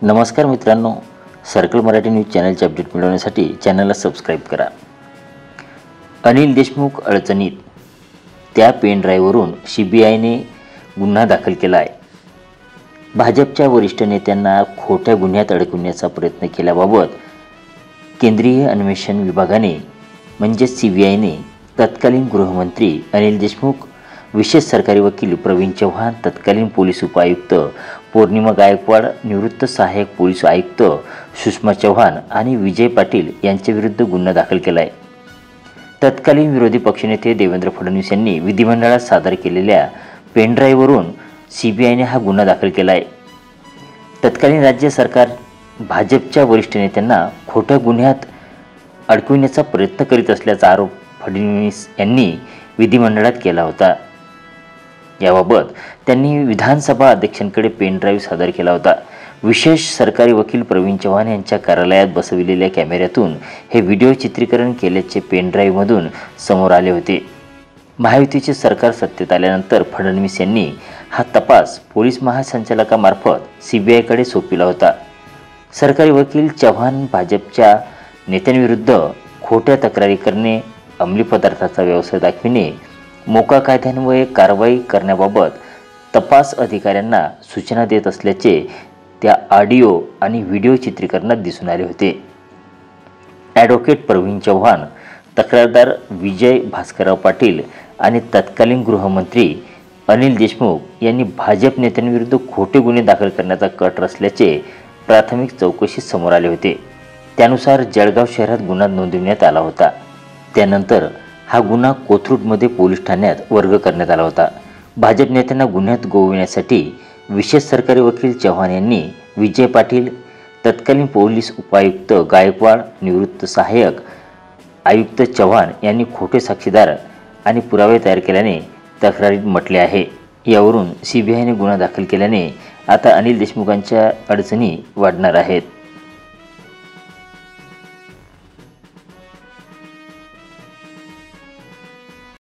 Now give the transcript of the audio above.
नमस्कार मित्रांनो, circle Marathi news चॅनलचे update मिळवण्यासाठी चॅनलला सबस्क्राईब करा। अनिल देशमुख अडचणीत, त्या पेन ड्राईव्हवरून सीबीआयने गुन्हा दाखल केला आहे। भाजपच्या वरिष्ठ नेत्यांना खोट्या गुन्ह्यात अडकवण्याचा प्रयत्न केल्याबाबत केंद्रीय अन्वेषण विभागाने म्हणजे सीबीआयने तत्कालीन गृहमंत्री अनिल देशमुख, विशेष सरकारी वकील प्रवीण चव्हाण, तत्कालीन पोलीस उपायुक्त पौर्णिमा गायकवाड, निवृत्त सहाय्यक पोलीस आयुक्त सुषमा चव्हाण आणि विजय पाटील यांच्याविरुद्ध गुन्हा दाखल केला आहे। तत्कालीन विरोधी पक्षनेते देवेंद्र फडणवीस यांनी विधिमंडळात सादर केलेल्या पेनड्राईव्हवरून सीबीआयने हा गुन्हा दाखल केला आहे। तत्कालीन राज्य सरकार भाजपच्या वरिष्ठ नेत्यांना खोट्या गुन्ह्यात अडकवण्याचा प्रयत्न करीत असल्याचा आरोप फडणवीस यांनी विधिमंडळात केला होता। याबाबत त्यांनी विधानसभा अध्यक्षांकडे पेन ड्राईव्ह सादर केला होता। विशेष सरकारी वकील प्रवीण चव्हाण यांच्या कार्यालयात बसविलेल्या कॅमेऱ्यातून हे व्हिडिओ चित्रीकरण केल्याचे पेन ड्राईव्हमधून समोर आले होते। महायुतीचे सरकार सत्तेत आल्यानंतर फडणवीस यांनी हा तपास पोलीस महासंचालकामार्फत सीबीआयकडे सोपविला होता। सरकारी वकील चव्हाण भाजपच्या नेत्यांविरुद्ध खोट्या तक्रारी करणे, अंमली पदार्थाचा व्यवसाय दाखविणे, मोका कायद्यान्वये कारवाई करण्याबाबत तपास अधिकाऱ्यांना सूचना देत असल्याचे त्या ऑडिओ आणि व्हिडिओ चित्रीकरणात दिसून आले होते। ॲडव्होकेट प्रवीण चव्हाण, तक्रारदार विजय भास्करराव पाटील आणि तत्कालीन गृहमंत्री अनिल देशमुख यांनी भाजप नेत्यांविरुद्ध खोटे गुन्हे दाखल करण्याचा कट रचल्याचे प्राथमिक चौकशीत समोर आले होते। त्यानुसार जळगाव शहरात गुन्हा नोंदविण्यात आला होता। त्यानंतर हा गुन्हा कोथरूडमध्ये पोलीस ठाण्यात वर्ग करण्यात आला होता। भाजप नेत्यांना गुन्ह्यात गोवण्यासाठी विशेष सरकारी वकील चव्हाण यांनी विजय पाटील, तत्कालीन पोलीस उपायुक्त गायकवाड, निवृत्त सहाय्यक आयुक्त चव्हाण यांनी खोटे साक्षीदार आणि पुरावे तयार केल्याने तक्रारीत म्हटले आहे। यावरून सीबीआयने गुन्हा दाखल केल्याने आता अनिल देशमुखांच्या अडचणी वाढणार आहेत।